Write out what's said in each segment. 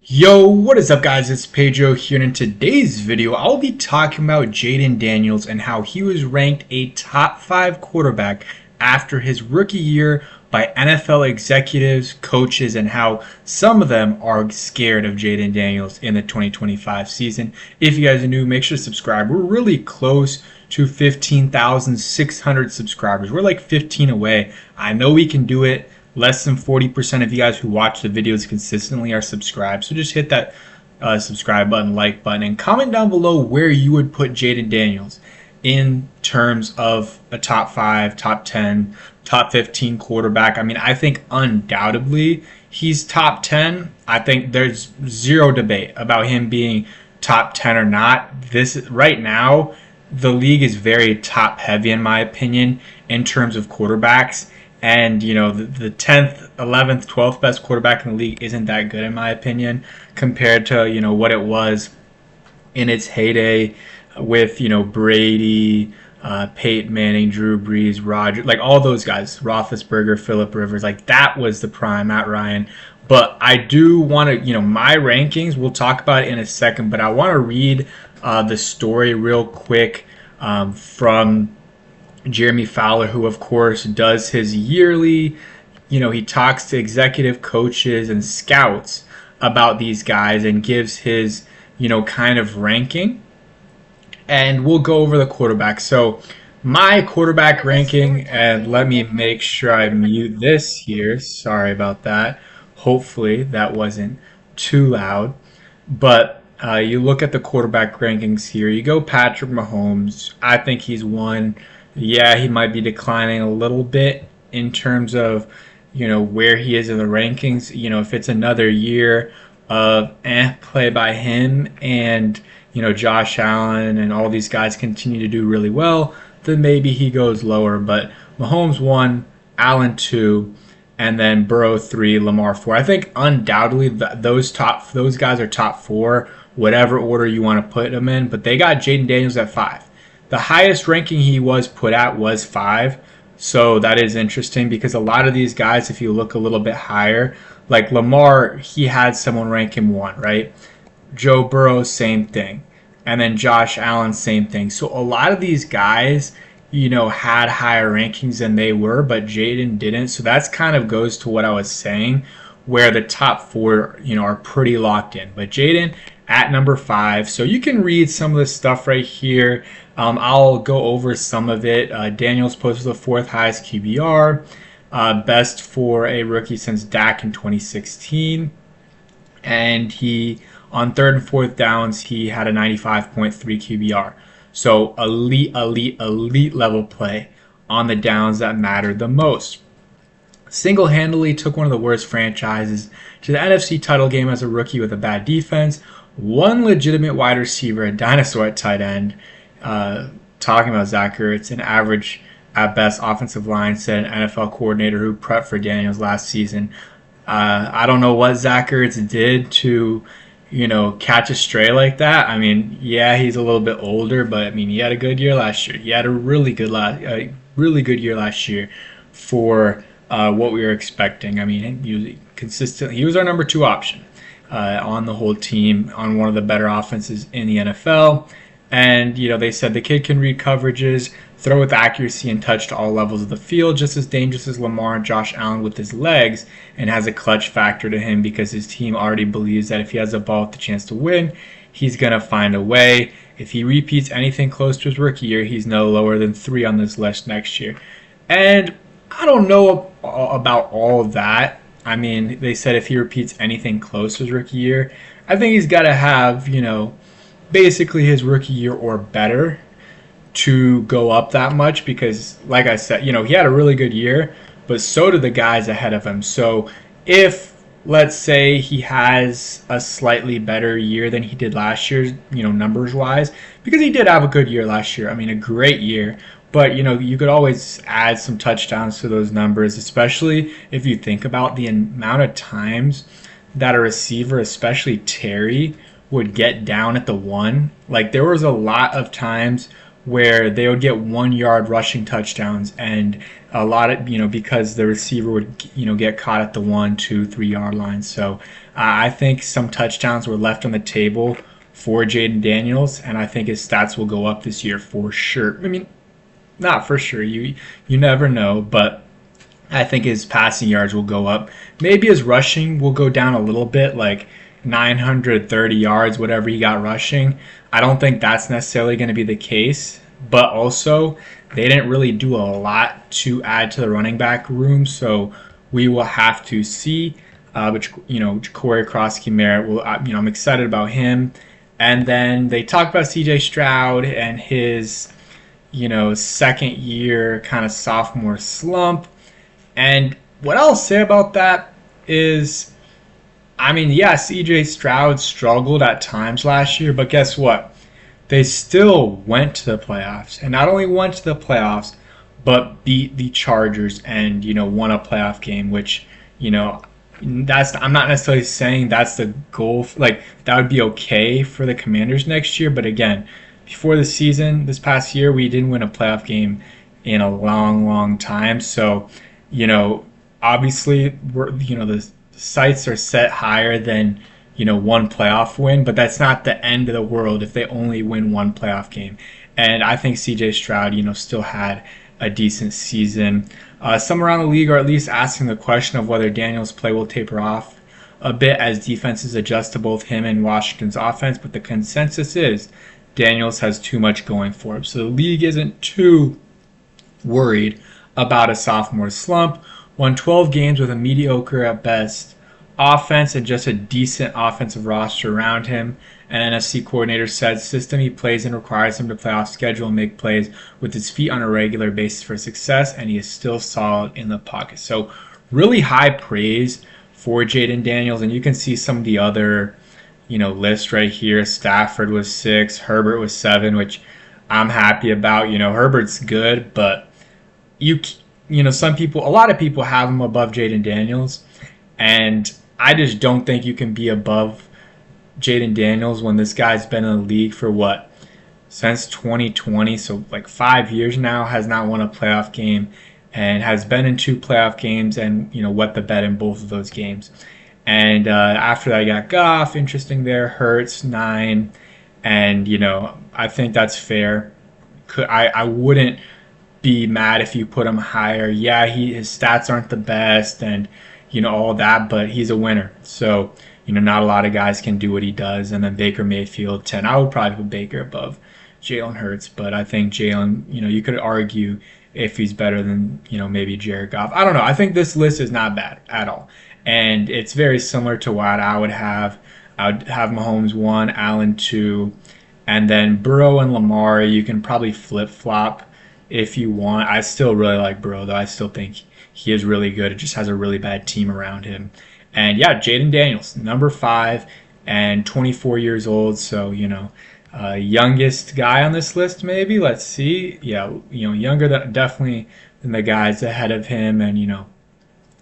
Yo, what is up guys? It's Pedro here, and in today's video I'll be talking about Jayden Daniels and how he was ranked a top 5 quarterback after his rookie year by NFL executives, coaches, and how some of them are scared of Jayden Daniels in the 2025 season. If you guys are new, make sure to subscribe. We're really close to 15,600 subscribers. We're like 15 away. I know we can do it. Less than 40% of you guys who watch the videos consistently are subscribed. So just hit that subscribe button, like button, and comment down below where you would put Jayden Daniels in terms of a top 5, top 10, top 15 quarterback. I mean, I think undoubtedly he's top 10. I think there's zero debate about him being top 10 or not. This right now, the league is very top heavy in my opinion in terms of quarterbacks. And, the 10th, 11th, 12th best quarterback in the league isn't that good, in my opinion, compared to, what it was in its heyday with, Brady, Peyton Manning, Drew Brees, Roger, like all those guys, Roethlisberger, Phillip Rivers, like that was the prime, Matt Ryan. But I do want to, my rankings, we'll talk about it in a second, but I want to read the story real quick from Jeremy Fowler, who of course does his yearly, he talks to executive coaches and scouts about these guys and gives his, kind of ranking. And we'll go over the quarterback. So my quarterback ranking, and let me make sure I mute this here. Sorry about that. Hopefully that wasn't too loud. But you look at the quarterback rankings here. You go Patrick Mahomes. I think he's one. Yeah, he might be declining a little bit in terms of, where he is in the rankings. If it's another year of play by him and, Josh Allen and all these guys continue to do really well, then maybe he goes lower. But Mahomes 1, Allen 2, and then Burrow 3, Lamar 4. I think undoubtedly those guys are top 4, whatever order you want to put them in. But they got Jayden Daniels at 5. The highest ranking he was put at was 5. So that is interesting because a lot of these guys, if you look a little bit higher, like Lamar, he had someone rank him 1, right? Joe Burrow, same thing. And then Josh Allen, same thing. So a lot of these guys, had higher rankings than they were, but Jayden didn't. So that's kind of goes to what I was saying, where the top 4, are pretty locked in. But Jayden at number 5. So you can read some of the stuff right here. I'll go over some of it. Daniels posted the 4th highest QBR, best for a rookie since Dak in 2016. And he, on 3rd and 4th downs, he had a 95.3 QBR. So elite level play on the downs that mattered the most. Single-handedly took one of the worst franchises to the NFC title game as a rookie with a bad defense. One legitimate wide receiver, a dinosaur at tight end. Talking about Zach Ertz, an average at best offensive line, said an NFL coordinator who prepped for Daniels last season. I don't know what Zach Ertz did to, catch a stray like that. I mean, yeah, he's a little bit older, but I mean, he had a good year last year. He had a really good year last year for what we were expecting. I mean, he was consistent. He was our number 2 option on the whole team, on one of the better offenses in the NFL. And, they said the kid can read coverages, throw with accuracy, and touch to all levels of the field, just as dangerous as Lamar and Josh Allen with his legs, and has a clutch factor to him because his team already believes that if he has a ball with the chance to win, he's going to find a way. If he repeats anything close to his rookie year, he's no lower than 3 on this list next year. And I don't know about all of that. I mean, they said if he repeats anything close to his rookie year, I think he's got to have, basically his rookie year or better to go up that much because, like I said, he had a really good year, but so did the guys ahead of him. So if, let's say, he has a slightly better year than he did last year, numbers-wise, because he did have a good year last year. I mean, a great year. But, you could always add some touchdowns to those numbers, especially if you think about the amount of times that a receiver, especially Terry, would get down at the 1. Like, there was a lot of times where they would get 1-yard rushing touchdowns, and a lot of, because the receiver would, get caught at the 1, 2, 3 yard line. So I think some touchdowns were left on the table for Jayden Daniels, and I think his stats will go up this year for sure. I mean, not for sure. You never know, but I think his passing yards will go up. Maybe his rushing will go down a little bit, like 930 yards, whatever he got rushing. I don't think that's necessarily going to be the case, but also they didn't really do a lot to add to the running back room, so we will have to see. Which Corey Krosky-Merritt will. I'm excited about him. And then they talked about C.J. Stroud and his second year kind of sophomore slump. And what I'll say about that is, I mean, yeah, C.J. Stroud struggled at times last year, but guess what? They still went to the playoffs, and not only went to the playoffs, but beat the Chargers and won a playoff game, which I'm not necessarily saying that's the goal. Like, that would be okay for the Commanders next year, but again, before the season, this past year, we didn't win a playoff game in a long, long time. So, obviously, the sights are set higher than one playoff win, but that's not the end of the world if they only win one playoff game. And I think C.J. Stroud, still had a decent season. Some around the league are at least asking the question of whether Daniels' play will taper off a bit as defenses adjust to both him and Washington's offense, but the consensus is Daniels has too much going for him. So the league isn't too worried about a sophomore slump. Won 12 games with a mediocre at best offense and just a decent offensive roster around him. An NFC coordinator said system he plays in requires him to play off schedule and make plays with his feet on a regular basis for success, and he is still solid in the pocket. So really high praise for Jayden Daniels, and you can see some of the other lists right here. Stafford was 6, Herbert was 7, which I'm happy about. Herbert's good, but a lot of people have him above Jayden Daniels, and I just don't think you can be above Jayden Daniels when this guy's been in the league for since 2020, so like 5 years now, has not won a playoff game and has been in 2 playoff games and wet the bed in both of those games. And after that, I got Goff, interesting there, Hurts 9, and I think that's fair. I wouldn't be mad if you put him higher. Yeah, his stats aren't the best and all that, but he's a winner. So not a lot of guys can do what he does. And then Baker Mayfield 10. I would probably put Baker above Jalen Hurts, but I think Jalen, you could argue if he's better than maybe Jared Goff. I don't know. I think this list is not bad at all, and it's very similar to what I would have. I would have Mahomes 1, Allen 2, and then Burrow and Lamar. You can probably flip flop if you want. I still really like Burrow, though. I still think he is really good. It just has a really bad team around him. And yeah, Jayden Daniels, number 5 and 24 years old. So, youngest guy on this list, maybe. Let's see. Yeah, younger definitely than the guys ahead of him. And,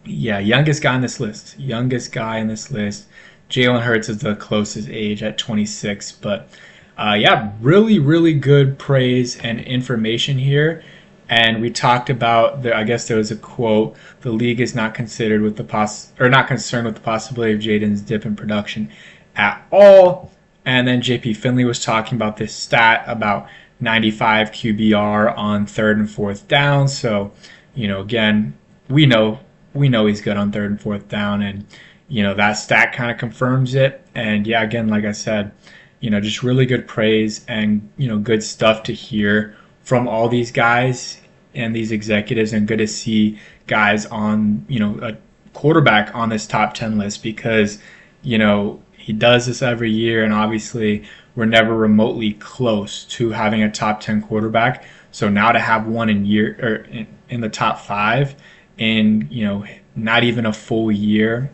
youngest guy on this list. Jalen Hurts is the closest age at 26. But, really, really good praise and information here. And we talked about I guess there was a quote: "The league is not considered with not concerned with the possibility of Jayden's dip in production at all." And then JP Finley was talking about this stat about 95 QBR on 3rd and 4th down. So, again, we know he's good on 3rd and 4th down, and that stat kind of confirms it. And yeah, again, like I said, just really good praise and good stuff to hear from all these guys and these executives, and good to see guys on, a quarterback on this top 10 list, because, he does this every year, and obviously we're never remotely close to having a top 10 quarterback. So now to have one in the top 5 in, not even a full year.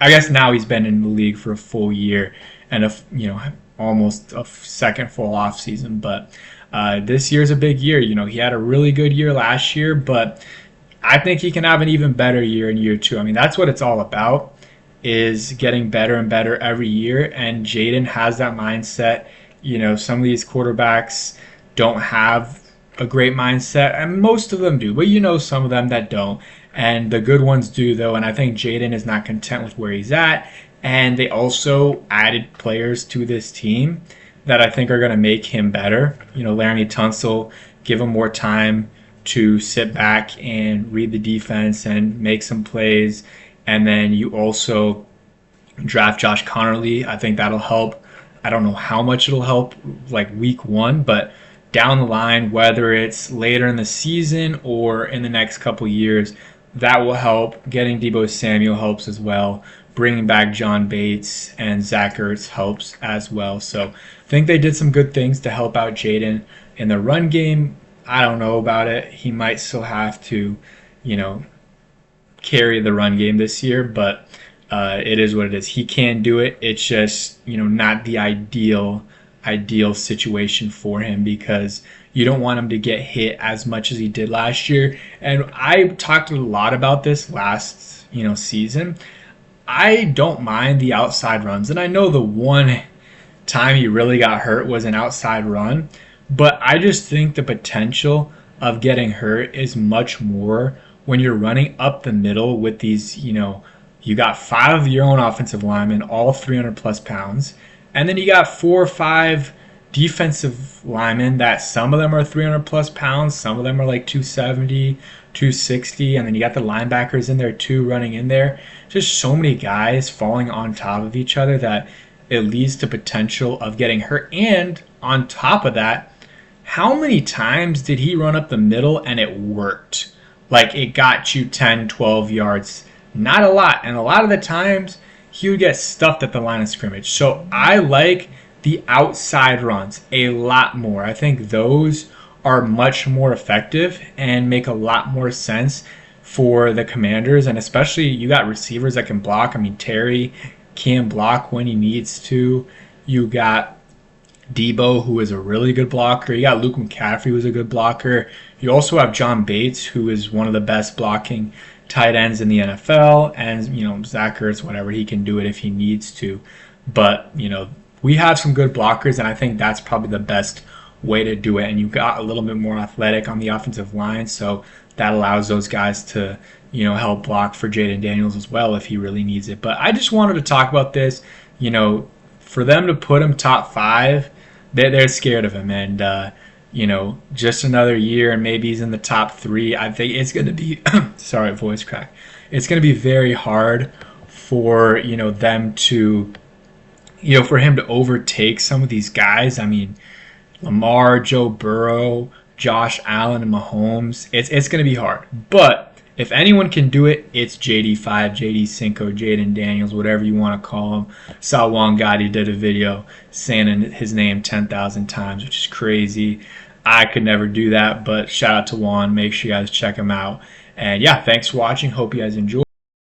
I guess now he's been in the league for a full year and almost a second full off season, but this year's a big year. He had a really good year last year, but I think he can have an even better year in year 2. I mean, that's what it's all about, is getting better and better every year. And Jayden has that mindset. Some of these quarterbacks don't have a great mindset, and most of them do, but some of them that don't. And the good ones do, though. And I think Jayden is not content with where he's at, And they also added players to this team that I think are going to make him better. Laramie Tunsil, give him more time to sit back and read the defense and make some plays. And then you also draft Josh Connerly. I think that'll help. I don't know how much it'll help like week 1, but down the line, whether it's later in the season or in the next couple years, that will help. Getting Deebo Samuel helps as well. Bringing back John Bates and Zach Ertz helps as well. So I think they did some good things to help out Jayden in the run game. I don't know about it. He might still have to, carry the run game this year, but it is what it is. He can do it. It's just, not the ideal situation for him, because you don't want him to get hit as much as he did last year. And I talked a lot about this last, season. I don't mind the outside runs, and I know the one time he really got hurt was an outside run, but I just think the potential of getting hurt is much more when you're running up the middle with these, you got 5 of your own offensive linemen, all 300 plus pounds, and then you got 4 or 5 defensive linemen that some of them are 300 plus pounds, some of them are like 270, 260, and then you got the linebackers in there too running in there. Just so many guys falling on top of each other that it leads to potential of getting hurt. And on top of that, how many times did he run up the middle and it worked? Like it got you 10, 12 yards. Not a lot. And a lot of the times he would get stuffed at the line of scrimmage. So I like the outside runs a lot more. I think those are much more effective and make a lot more sense for the Commanders. And especially you got receivers that can block. I mean, Terry can block when he needs to. You got Deebo, who is a really good blocker. You got Luke McCaffrey, who's a good blocker. You also have John Bates, who is one of the best blocking tight ends in the NFL. And, Zach Ertz, whatever, he can do it if he needs to. But, we have some good blockers, and I think that's probably the best way to do it. And you've got a little bit more athletic on the offensive line, so that allows those guys to, help block for Jayden Daniels as well if he really needs it. But I just wanted to talk about this. For them to put him top 5, they're scared of him. And, just another year and maybe he's in the top 3. I think it's going to be, sorry, voice crack. It's going to be very hard for, them to, for him to overtake some of these guys. I mean, Lamar, Joe Burrow, Josh Allen, and Mahomes. It's going to be hard. But if anyone can do it, it's JD5, JD5, Jayden Daniels, whatever you want to call him. Saw Juan Gotti did a video saying his name 10,000 times, which is crazy. I could never do that, but shout out to Juan. Make sure you guys check him out. And yeah, thanks for watching. Hope you guys enjoy.